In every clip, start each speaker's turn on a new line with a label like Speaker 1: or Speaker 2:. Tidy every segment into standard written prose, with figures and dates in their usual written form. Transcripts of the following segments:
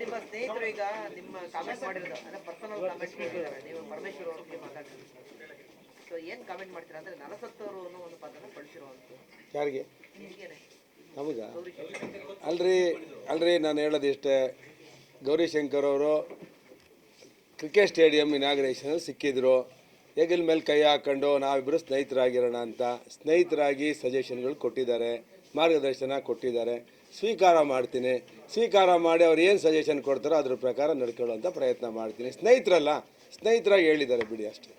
Speaker 1: ನಿಮ್ಮ ಸ್ನೇಹಿತರು ಈಗ ನಿಮ್ಮ ಕಾಮೆಂಟ್ ಮಾಡಿರೋದು ಅಂದ್ರೆ ಪರ್ಸನಲ್ ಕಾಮೆಂಟ್ ಮಾಡಿದ್ದಾರೆ, ನೀವು ಪರಮೇಶ್ವರ್ ಅವ್ರ ಬಗ್ಗೆ ಮಾತಾಡ್ತೀರಿ. ಸೊ ಏನ್ ಕಾಮೆಂಟ್ ಮಾಡ್ತೀರಾ ಅಂದ್ರೆ ನಲಸತ್ತವರು ಅನ್ನೋ ಒಂದು ಪದನ ಬಳಸಿರುವಂತ
Speaker 2: ಯಾರಿಗೆ?
Speaker 1: ನಿಮಗೇನೆ
Speaker 2: ನಮಗ ಅಲ್ರಿ ನಾನು ಹೇಳೋದು ಇಷ್ಟೇ. ಗೌರಿಶಂಕರ್ ಅವರು ಕ್ರಿಕೆಟ್ ಸ್ಟೇಡಿಯಂ ಇನಾಗ್ರೇಷನಲ್ಲಿ ಸಿಕ್ಕಿದ್ರು. ಹೆಗಲ ಮೇಲೆ ಕೈ ಹಾಕೊಂಡು ನಾವಿಬ್ಬರು ಸ್ನೇಹಿತರಾಗಿರೋಣ ಅಂತ ಸ್ನೇಹಿತರಾಗಿ ಸಜೆಷನ್ಗಳು ಕೊಟ್ಟಿದ್ದಾರೆ, ಮಾರ್ಗದರ್ಶನ ಕೊಟ್ಟಿದ್ದಾರೆ. ಸ್ವೀಕಾರ ಮಾಡ್ತೀನಿ. ಸ್ವೀಕಾರ ಮಾಡಿ ಅವ್ರು ಏನು ಸಜೆಷನ್ ಕೊಡ್ತಾರೋ ಅದ್ರ ಪ್ರಕಾರ ನಡ್ಕೊಳ್ಳುವಂಥ ಪ್ರಯತ್ನ ಮಾಡ್ತೀನಿ. ಸ್ನೇಹಿತರಾಗಿ ಹೇಳಿದ್ದಾರೆ ಬಿಡಿ ಅಷ್ಟೇ.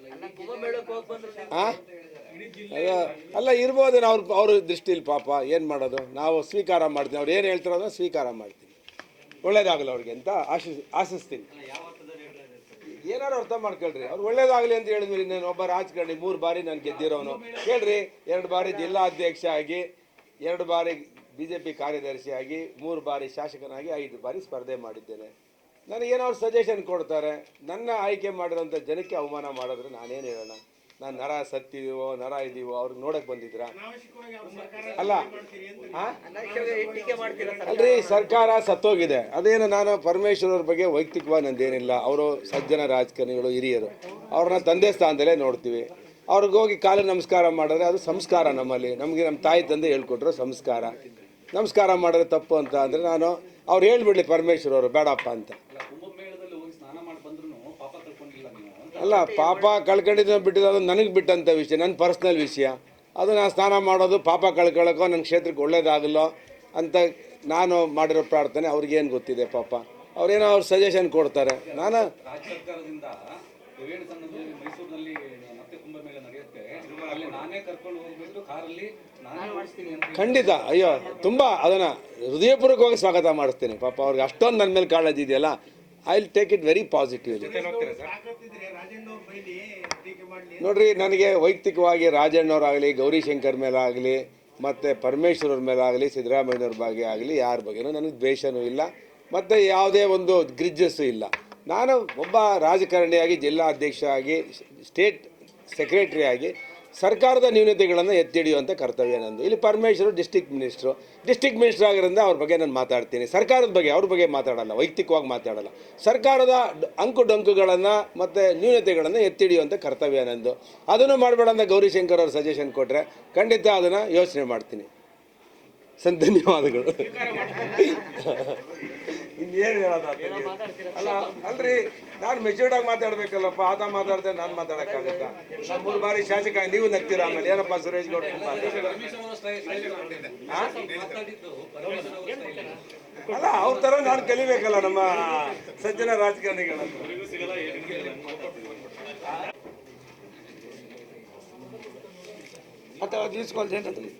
Speaker 2: ಹಾಂ ಅಲ್ಲ ಇರ್ಬೋದು, ಅವ್ರ ದೃಷ್ಟಿಲಿ ಪಾಪ ಏನು ಮಾಡೋದು. ನಾವು ಸ್ವೀಕಾರ ಮಾಡ್ತೀನಿ, ಅವ್ರು ಏನು ಹೇಳ್ತಾರೋ ಅದನ್ನು ಸ್ವೀಕಾರ ಮಾಡ್ತೀನಿ. ಒಳ್ಳೇದಾಗಲ್ಲ ಅವ್ರಿಗೆ ಅಂತ ಆಶಿಸ್ತೀನಿ. ಏನಾರು ಅರ್ಥ ಮಾಡ್ಕೊಳ್ರಿ. ಅವ್ರು ಒಳ್ಳೇದಾಗಲಿ ಅಂತ ಹೇಳಿದ್ಮೇಲೆ ನಾನು ಒಬ್ಬ ರಾಜಕಾರಣಿ 3 ಬಾರಿ ನಾನು ಗೆದ್ದಿರೋನು ಕೇಳ್ರಿ. 2 ಬಾರಿ ಜಿಲ್ಲಾಧ್ಯಕ್ಷ ಆಗಿ, 2 ಬಾರಿ BJP ಕಾರ್ಯದರ್ಶಿಯಾಗಿ, 3 ಬಾರಿ ಶಾಸಕನಾಗಿ, 5 ಬಾರಿ ಸ್ಪರ್ಧೆ ಮಾಡಿದ್ದೇನೆ. ನನಗೇನೋ ಅವ್ರು ಸಜೆಷನ್ ಕೊಡ್ತಾರೆ. ನನ್ನ ಆಯ್ಕೆ ಮಾಡಿರೋಂಥ ಜನಕ್ಕೆ ಅವಮಾನ ಮಾಡಿದ್ರೆ ನಾನೇನು ಹೇಳೋಣ? ನಾನು ನರ ಸತ್ತಿದೀವೋ ನರ ಇದೀವೋ ಅವ್ರಿಗೆ ನೋಡಕ್ಕೆ ಬಂದಿದ್ರಾ? ಅಲ್ಲ ಅಲ್ರಿ, ಸರ್ಕಾರ ಸತ್ತೋಗಿದೆ. ಅದೇನು ನಾನು ಪರಮೇಶ್ವರ್ ಅವ್ರ ಬಗ್ಗೆ ವೈಯಕ್ತಿಕವಾಗಿ ನಂದೇನಿಲ್ಲ. ಅವರು ಸಜ್ಜನ ರಾಜಕಾರಣಿಗಳು, ಹಿರಿಯರು. ಅವ್ರನ್ನ ತಂದೆ ಸ್ಥಾನದಲ್ಲೇ ನೋಡ್ತೀವಿ. ಅವ್ರಿಗೋಗಿ ಕಾಲು ನಮಸ್ಕಾರ ಮಾಡಿದ್ರೆ ಅದು ಸಂಸ್ಕಾರ. ನಮ್ಮಲ್ಲಿ ನಮಗೆ ನಮ್ಮ ತಾಯಿ ತಂದೆ ಹೇಳ್ಕೊಟ್ರು ಸಂಸ್ಕಾರ. ನಮಸ್ಕಾರ ಮಾಡಿದ್ರೆ ತಪ್ಪು ಅಂತ ಅಂದರೆ ನಾನು ಅವ್ರು ಹೇಳ್ಬಿಡ್ಲಿ ಪರಮೇಶ್ವರ್ ಅವರು ಬೇಡಪ್ಪ ಅಂತ. ಅಲ್ಲ, ಪಾಪ ಕಳ್ಕೊಂಡಿದ್ದು ಬಿಟ್ಟಿದ್ದು ಅದು ನನಗೆ ಬಿಟ್ಟಂಥ ವಿಷಯ, ನನ್ನ ಪರ್ಸ್ನಲ್ ವಿಷಯ. ಅದು ನಾನು ಸ್ನಾನ ಮಾಡೋದು ಪಾಪ ಕಳ್ಕೊಳ್ಳೋಕ್ಕೋ ನನ್ನ ಕ್ಷೇತ್ರಕ್ಕೆ ಒಳ್ಳೇದಾಗಲ್ಲೋ ಅಂತ ನಾನು ಮಾಡಿರೋ ಪ್ರಾರ್ಥನೆ. ಅವ್ರಿಗೇನು ಗೊತ್ತಿದೆ ಪಾಪ. ಅವ್ರೇನೋ ಅವ್ರು ಸಜೆಷನ್ ಕೊಡ್ತಾರೆ. ನಾನು ಖಂಡಿತ ಅಯ್ಯೋ ತುಂಬ ಅದನ್ನು ಹೃದಯಪೂರ್ವಕವಾಗಿ ಸ್ವಾಗತ ಮಾಡಿಸ್ತೀನಿ. ಪಾಪ ಅವ್ರಿಗೆ ಅಷ್ಟೊಂದು ನನ್ನ ಮೇಲೆ ಕಾಳಜಿ ಇದೆಯಲ್ಲ. I will take it very positively. ನೋಡ್ರಿ, ನನಗೆ ವೈಯಕ್ತಿಕವಾಗಿ ರಾಜಣ್ಣವರಾಗಲಿ, ಗೌರಿಶಂಕರ್ ಮೇಲಾಗಲಿ, ಮತ್ತು ಪರಮೇಶ್ವರವ್ರ ಮೇಲಾಗಲಿ, ಸಿದ್ದರಾಮಯ್ಯವ್ರ ಬಗ್ಗೆ ಆಗಲಿ, ಯಾರ ಬಗ್ಗೆನೂ ನನಗೆ ದ್ವೇಷವೂ ಇಲ್ಲ, ಮತ್ತು ಯಾವುದೇ ಒಂದು ಗ್ರಿಜ್ಜಸ್ಸು ಇಲ್ಲ. ನಾನು ಒಬ್ಬ ರಾಜಕಾರಣಿಯಾಗಿ, ಜಿಲ್ಲಾ ಅಧ್ಯಕ್ಷ ಆಗಿ, ಸ್ಟೇಟ್ ಸೆಕ್ರೆಟರಿ ಆಗಿ ಸರ್ಕಾರದ ನ್ಯೂನತೆಗಳನ್ನು ಎತ್ತಿ ಹಿಡಿಯುವಂಥ ಕರ್ತವ್ಯ ನಂದು. ಇಲ್ಲಿ ಪರಮೇಶ್ವರ್ ಡಿಸ್ಟಿಕ್ ಮಿನಿಸ್ಟ್ರ್ ಆಗಿರೋದ್ರಿಂದ ಅವ್ರ ಬಗ್ಗೆ ನಾನು ಮಾತಾಡ್ತೀನಿ. ಸರ್ಕಾರದ ಬಗ್ಗೆ ಅವ್ರ ಬಗ್ಗೆ ಮಾತಾಡಲ್ಲ, ವೈಯಕ್ತಿಕವಾಗಿ ಮಾತಾಡಲ್ಲ. ಸರ್ಕಾರದ ಅಂಕು-ಡೊಂಕುಗಳನ್ನು ಮತ್ತು ನ್ಯೂನತೆಗಳನ್ನು ಎತ್ತಿ ಹಿಡಿಯುವಂಥ ಕರ್ತವ್ಯ ನಂದು. ಅದನ್ನು ಮಾಡಬೇಡ ಅಂತ ಗೌರಿಶಂಕರ್ ಅವ್ರು ಸಜೆಷನ್ ಕೊಟ್ಟರೆ ಖಂಡಿತ ಅದನ್ನು ಯೋಚನೆ ಮಾಡ್ತೀನಿ. ಧನ್ಯವಾದಗಳು. ಇನ್ನೇನು ಹೇಳೋದು? ಅಲ್ಲ ಅಲ್ರಿ, ನಾನು ಮೆಚೂರ್ಡಾಗಿ ಮಾತಾಡ್ಬೇಕಲ್ಲಪ್ಪ. ಆತ ಮಾತಾಡ್ದೆ ನಾನು ಮಾತಾಡೋಕ್ಕಾಗುತ್ತಾ? 3 ಬಾರಿ ಶಾಸಕ ನೀವು ನಗ್ತೀರಾ. ಆಮೇಲೆ ಏನಪ್ಪ ಸುರೇಶ್ ಗೌಡ ಅಲ್ಲ, ಅವ್ರ ಥರ ನಾನು ಕಲಿಬೇಕಲ್ಲ ನಮ್ಮ ಸಜ್ಜನ ರಾಜಕಾರಣಿಗಳನ್ನು. ಅಥವಾ